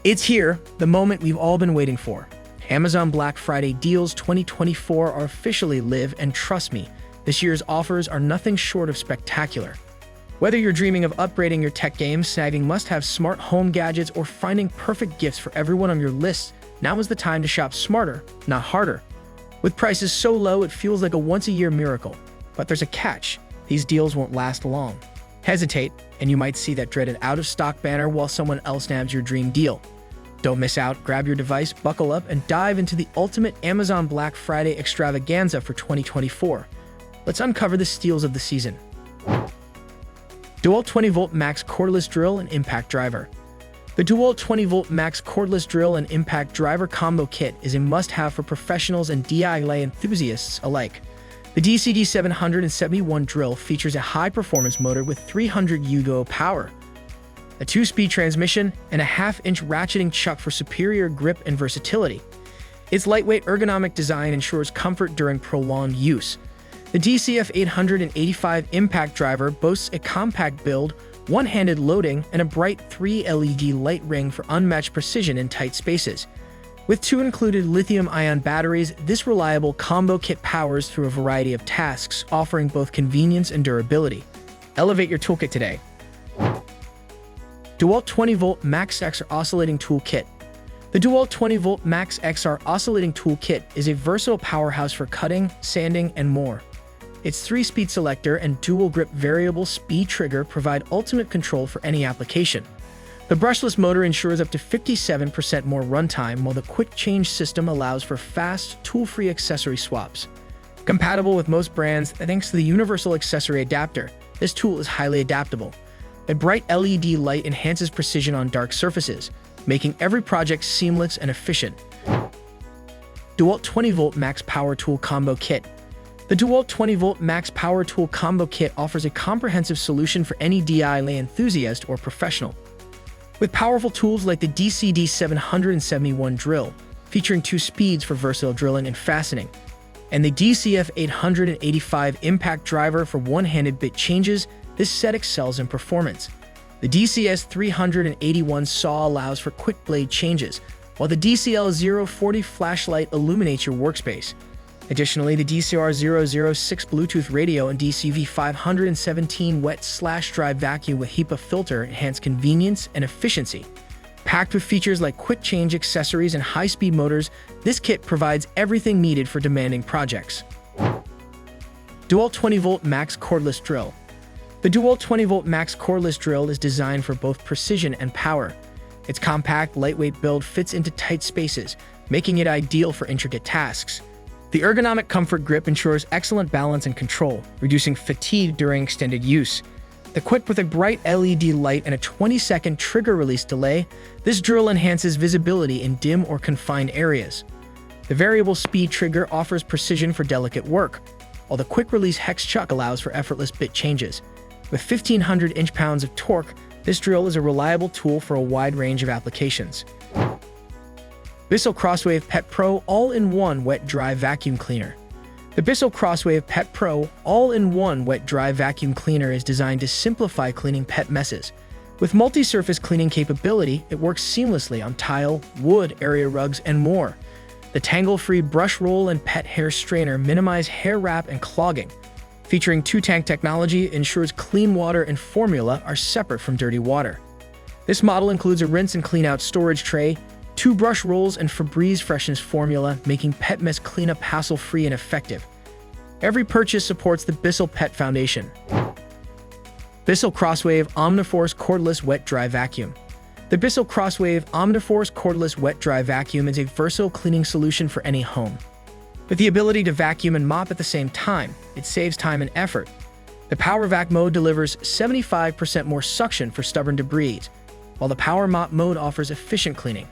It's here, the moment we've all been waiting for. Amazon Black Friday deals 2024 are officially live, and trust me, this year's offers are nothing short of spectacular. Whether you're dreaming of upgrading your tech game, snagging must-have smart home gadgets, or finding perfect gifts for everyone on your list, now is the time to shop smarter, not harder. With prices so low, it feels like a once-a-year miracle. But there's a catch. These deals won't last long. Hesitate, and you might see that dreaded out-of-stock banner while someone else nabs your dream deal. Don't miss out. Grab your device, buckle up, and dive into the ultimate Amazon Black Friday extravaganza for 2024. Let's uncover the steals of the season. DEWALT 20V Max Cordless Drill and Impact Driver. The DEWALT 20V Max Cordless Drill and Impact Driver Combo Kit is a must-have for professionals and DIY enthusiasts alike. The DCD771 drill features a high-performance motor with 300 UDO power, a 2-speed transmission, and a half-inch ratcheting chuck for superior grip and versatility. Its lightweight ergonomic design ensures comfort during prolonged use. The DCF885 Impact Driver boasts a compact build, one-handed loading, and a bright 3 LED light ring for unmatched precision in tight spaces. With 2 included lithium-ion batteries, this reliable combo kit powers through a variety of tasks, offering both convenience and durability. Elevate your toolkit today. DEWALT 20V Max XR Oscillating Tool Kit. The DEWALT 20V Max XR Oscillating Tool Kit is a versatile powerhouse for cutting, sanding, and more. Its 3-speed selector and dual-grip variable speed trigger provide ultimate control for any application. The brushless motor ensures up to 57% more runtime, while the quick change system allows for fast, tool-free accessory swaps. Compatible with most brands thanks to the universal accessory adapter, this tool is highly adaptable. A bright LED light enhances precision on dark surfaces, making every project seamless and efficient. DEWALT 20V Max Power Tool Combo Kit. The DEWALT 20V Max Power Tool Combo Kit offers a comprehensive solution for any DIY enthusiast or professional. With powerful tools like the DCD771 drill, featuring 2 speeds for versatile drilling and fastening, and the DCF885 Impact Driver for one-handed bit changes, this set excels in performance. The DCS381 saw allows for quick blade changes, while the DCL040 flashlight illuminates your workspace. Additionally, the DCR006 Bluetooth radio and DCV517 wet/dry vacuum with HEPA filter enhance convenience and efficiency. Packed with features like quick change accessories and high-speed motors, this kit provides everything needed for demanding projects. DEWALT 20V Max Cordless Drill. The DEWALT 20V Max Cordless Drill is designed for both precision and power. Its compact, lightweight build fits into tight spaces, making it ideal for intricate tasks. The ergonomic comfort grip ensures excellent balance and control, reducing fatigue during extended use. Equipped with a bright LED light and a 20-second trigger release delay, this drill enhances visibility in dim or confined areas. The variable speed trigger offers precision for delicate work, while the quick-release hex chuck allows for effortless bit changes. With 1,500 inch-pounds of torque, this drill is a reliable tool for a wide range of applications. BISSELL CROSSWAVE PET Pro All-in-One Wet-Dry Vacuum Cleaner. The BISSELL CROSSWAVE PET Pro All-in-One Wet-Dry Vacuum Cleaner is designed to simplify cleaning pet messes. With multi-surface cleaning capability, it works seamlessly on tile, wood, area rugs, and more. The tangle-free brush roll and pet hair strainer minimize hair wrap and clogging. Featuring 2-tank technology, it ensures clean water and formula are separate from dirty water. This model includes a rinse and clean-out storage tray, 2 brush rolls, and Febreze freshness formula, making pet mess cleanup hassle-free and effective. Every purchase supports the BISSELL Pet Foundation. BISSELL CROSSWAVE OMNIFORCE Cordless Wet-Dry Vacuum. The BISSELL CROSSWAVE OMNIFORCE Cordless Wet-Dry Vacuum is a versatile cleaning solution for any home. With the ability to vacuum and mop at the same time, it saves time and effort. The Power Vac mode delivers 75% more suction for stubborn debris, while the Power Mop mode offers efficient cleaning.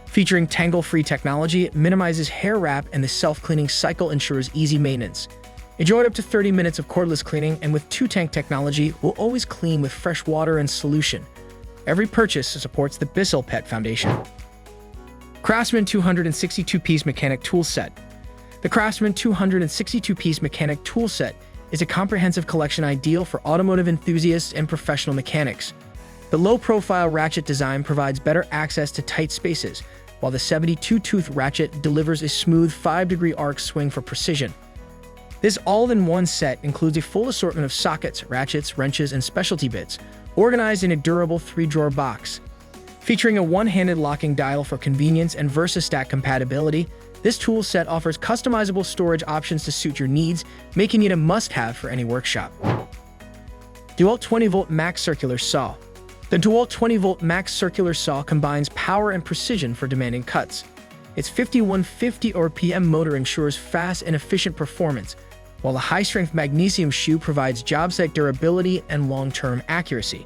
Featuring tangle-free technology, it minimizes hair wrap, and the self-cleaning cycle ensures easy maintenance. Enjoy up to 30 minutes of cordless cleaning, and with 2-tank technology, will always clean with fresh water and solution. Every purchase supports the BISSELL Pet Foundation. CRAFTSMAN 262-piece Mechanic Tool Set. The CRAFTSMAN 262-piece Mechanic Tool Set is a comprehensive collection ideal for automotive enthusiasts and professional mechanics. The low-profile ratchet design provides better access to tight spaces, while the 72-tooth ratchet delivers a smooth 5-degree arc swing for precision. This all-in-one set includes a full assortment of sockets, ratchets, wrenches, and specialty bits, organized in a durable 3-drawer box. Featuring a one-handed locking dial for convenience and VersaStack compatibility, this tool set offers customizable storage options to suit your needs, making it a must-have for any workshop. DEWALT 20-volt max circular saw. The DEWALT 20-volt max circular saw combines power and precision for demanding cuts. Its 5150 RPM motor ensures fast and efficient performance, while the high-strength magnesium shoe provides job site durability and long-term accuracy.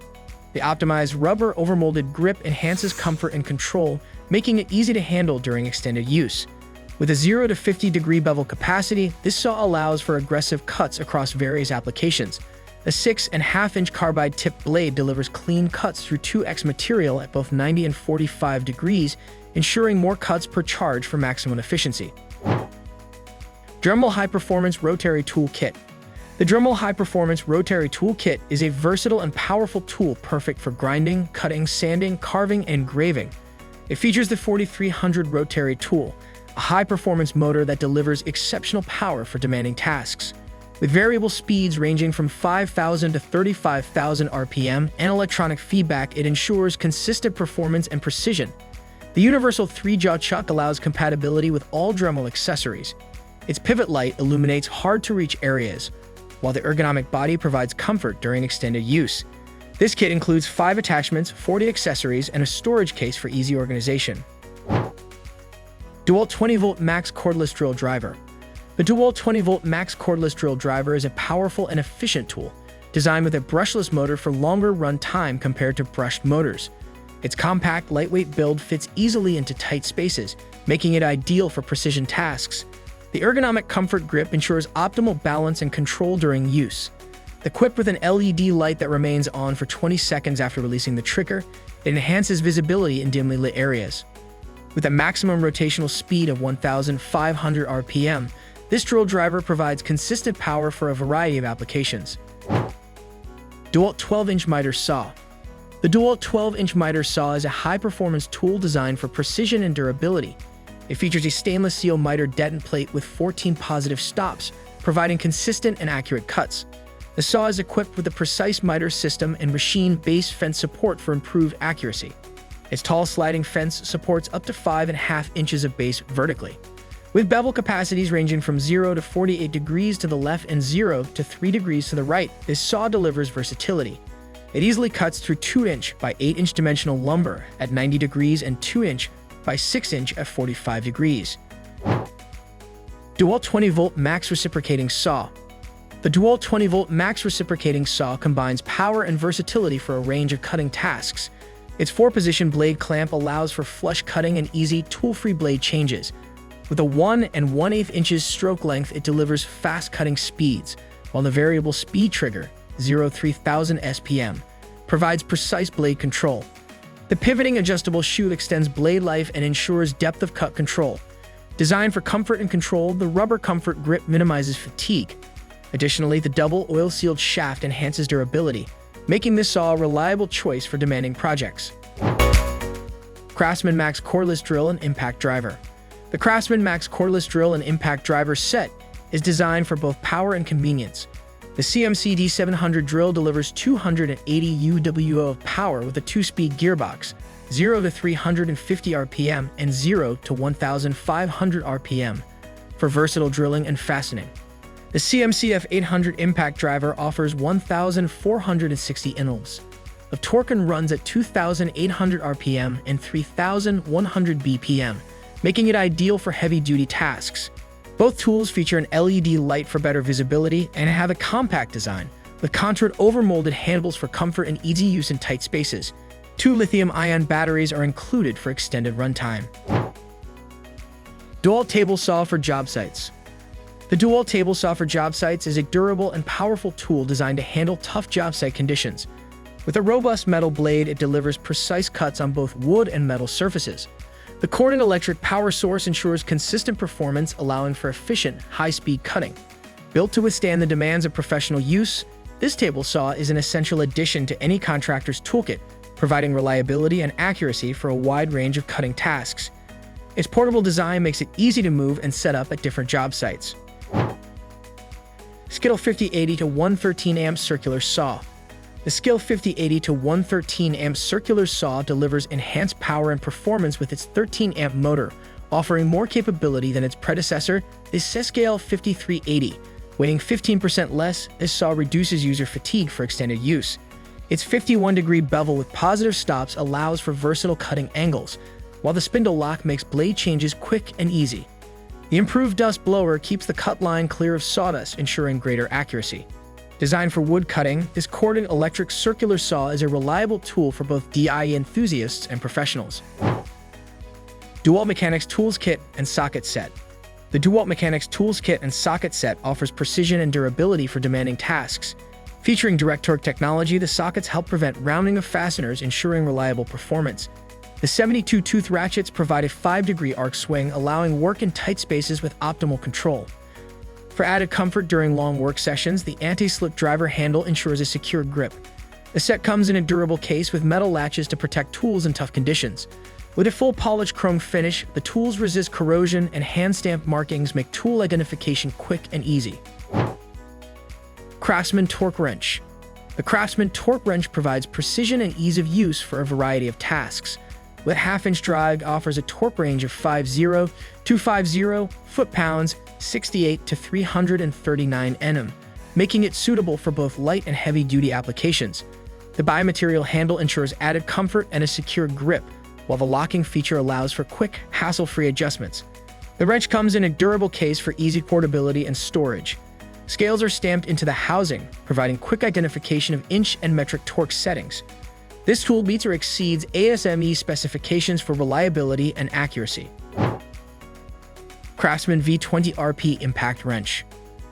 The optimized rubber overmolded grip enhances comfort and control, making it easy to handle during extended use. With a 0 to 50-degree bevel capacity, this saw allows for aggressive cuts across various applications. The 6.5-inch carbide-tipped blade delivers clean cuts through 2X material at both 90 and 45 degrees, ensuring more cuts per charge for maximum efficiency. DREMEL High-Performance Rotary Tool Kit. The DREMEL High-Performance Rotary Tool Kit is a versatile and powerful tool perfect for grinding, cutting, sanding, carving, and engraving. It features the 4300 rotary tool, a high-performance motor that delivers exceptional power for demanding tasks. With variable speeds ranging from 5,000 to 35,000 RPM and electronic feedback, it ensures consistent performance and precision. The universal 3-jaw chuck allows compatibility with all Dremel accessories. Its pivot light illuminates hard-to-reach areas, while the ergonomic body provides comfort during extended use. This kit includes 5 attachments, 40 accessories, and a storage case for easy organization. DEWALT 20-volt max cordless drill driver. The DEWALT 20-volt max cordless drill driver is a powerful and efficient tool, designed with a brushless motor for longer run time compared to brushed motors. Its compact, lightweight build fits easily into tight spaces, making it ideal for precision tasks. The ergonomic comfort grip ensures optimal balance and control during use. Equipped with an LED light that remains on for 20 seconds after releasing the trigger, it enhances visibility in dimly lit areas. With a maximum rotational speed of 1,500 RPM, this drill driver provides consistent power for a variety of applications. DEWALT 12-inch miter saw. The DEWALT 12-inch miter saw is a high-performance tool designed for precision and durability. It features a stainless steel miter detent plate with 14 positive stops, providing consistent and accurate cuts. The saw is equipped with a precise miter system and machine-based fence support for improved accuracy. Its tall sliding fence supports up to 5.5 inches of base vertically. With bevel capacities ranging from 0 to 48 degrees to the left and 0 to 3 degrees to the right, this saw delivers versatility. It easily cuts through 2-inch by 8-inch dimensional lumber at 90 degrees and 2-inch by 6-inch at 45 degrees. DEWALT 20-volt max reciprocating saw. The DEWALT 20-volt max reciprocating saw combines power and versatility for a range of cutting tasks. Its 4-position blade clamp allows for flush cutting and easy tool-free blade changes. With a 1 1/8 inches stroke length, it delivers fast cutting speeds, while the variable speed trigger, 0-3000 SPM, provides precise blade control. The pivoting adjustable shoe extends blade life and ensures depth of cut control. Designed for comfort and control, the rubber comfort grip minimizes fatigue. Additionally, the double oil-sealed shaft enhances durability, making this saw a reliable choice for demanding projects. CRAFTSMAN Max Cordless Drill and Impact Driver. The CRAFTSMAN Max Cordless Drill and Impact Driver set is designed for both power and convenience. The CMC D700 drill delivers 280 UWO of power with a 2-speed gearbox, 0 to 350 RPM and 0 to 1,500 RPM, for versatile drilling and fastening. The CMC F800 impact driver offers 1,460 Nm of torque and runs at 2,800 RPM and 3,100 BPM, making it ideal for heavy-duty tasks. Both tools feature an LED light for better visibility and have a compact design, with contoured overmolded handles for comfort and easy use in tight spaces. 2 lithium-ion batteries are included for extended runtime. DEWALT Table Saw for Job Sites. The DEWALT Table Saw for Job Sites is a durable and powerful tool designed to handle tough job site conditions. With a robust metal blade, it delivers precise cuts on both wood and metal surfaces. The cord and electric power source ensures consistent performance, allowing for efficient, high-speed cutting. Built to withstand the demands of professional use, this table saw is an essential addition to any contractor's toolkit, providing reliability and accuracy for a wide range of cutting tasks. Its portable design makes it easy to move and set up at different job sites. SKIL 5080 to 113 amp circular saw. The SKIL 5080 to 113 amp circular saw delivers enhanced power and performance with its 13 amp motor, offering more capability than its predecessor, the SKIL 5380. Weighing 15% less, this saw reduces user fatigue for extended use. Its 51-degree bevel with positive stops allows for versatile cutting angles, while the spindle lock makes blade changes quick and easy. The improved dust blower keeps the cut line clear of sawdust, ensuring greater accuracy. Designed for wood cutting, this corded electric circular saw is a reliable tool for both DIY enthusiasts and professionals. DEWALT Mechanics Tools Kit and Socket Set. The DEWALT Mechanics Tools Kit and Socket Set offers precision and durability for demanding tasks. Featuring direct torque technology, the sockets help prevent rounding of fasteners, ensuring reliable performance. The 72-tooth ratchets provide a 5-degree arc swing, allowing work in tight spaces with optimal control. For added comfort during long work sessions, the anti-slip driver handle ensures a secure grip. The set comes in a durable case with metal latches to protect tools in tough conditions. With a full polished chrome finish, the tools resist corrosion, and hand-stamped markings make tool identification quick and easy. CRAFTSMAN Torque Wrench. The CRAFTSMAN Torque Wrench provides precision and ease of use for a variety of tasks. With half-inch drive, offers a torque range of 250 foot-pounds, 68 to 339 Nm, making it suitable for both light and heavy-duty applications. The biomaterial handle ensures added comfort and a secure grip, while the locking feature allows for quick, hassle-free adjustments. The wrench comes in a durable case for easy portability and storage. Scales are stamped into the housing, providing quick identification of inch and metric torque settings. This tool meets or exceeds ASME specifications for reliability and accuracy. CRAFTSMAN V20 RP Impact Wrench.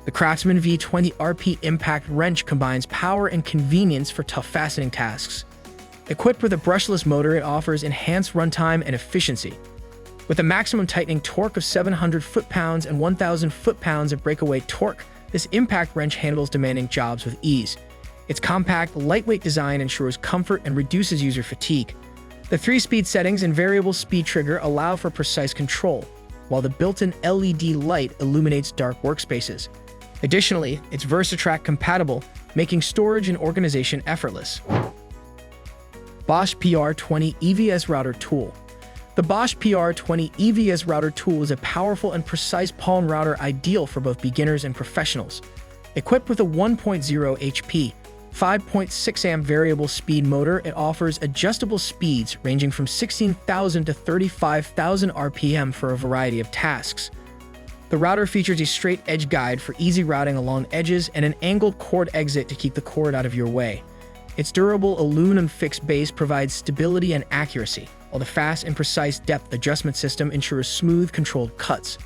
The CRAFTSMAN V20 RP Impact Wrench combines power and convenience for tough fastening tasks. Equipped with a brushless motor, it offers enhanced runtime and efficiency. With a maximum tightening torque of 700 foot-pounds and 1,000 foot-pounds of breakaway torque, this impact wrench handles demanding jobs with ease. Its compact, lightweight design ensures comfort and reduces user fatigue. The 3-speed settings and variable speed trigger allow for precise control, while the built-in LED light illuminates dark workspaces. Additionally, it's VersaTrack compatible, making storage and organization effortless. BOSCH PR20 EVS Router Tool. The BOSCH PR20 EVS Router Tool is a powerful and precise palm router ideal for both beginners and professionals. Equipped with a 1.0 HP, 5.6 amp variable speed motor, it offers adjustable speeds ranging from 16,000 to 35,000 RPM for a variety of tasks. The router features a straight edge guide for easy routing along edges and an angled cord exit to keep the cord out of your way. Its durable aluminum fixed base provides stability and accuracy, while the fast and precise depth adjustment system ensures smooth, controlled cuts.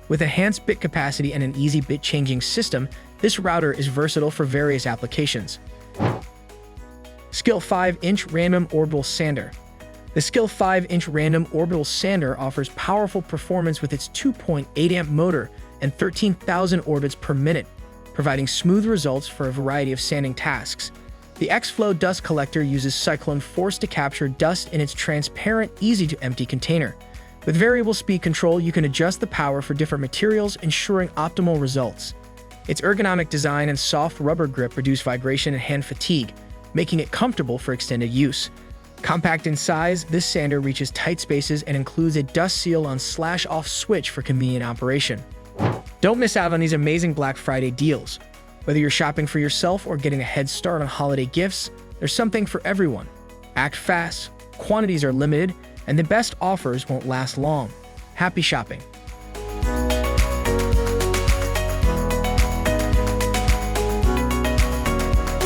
With enhanced bit capacity and an easy bit changing system, this router is versatile for various applications. SKIL 5-inch Random Orbital Sander. The SKIL 5-inch Random Orbital Sander offers powerful performance with its 2.8 amp motor and 13,000 orbits per minute, providing smooth results for a variety of sanding tasks. The X-Flow dust collector uses cyclone force to capture dust in its transparent, easy-to-empty container. With variable speed control, you can adjust the power for different materials, ensuring optimal results. Its ergonomic design and soft rubber grip reduce vibration and hand fatigue, making it comfortable for extended use. Compact in size, this sander reaches tight spaces and includes a dust seal on slash-off switch for convenient operation. Don't miss out on these amazing Black Friday deals. Whether you're shopping for yourself or getting a head start on holiday gifts, there's something for everyone. Act fast, quantities are limited, and the best offers won't last long. Happy shopping!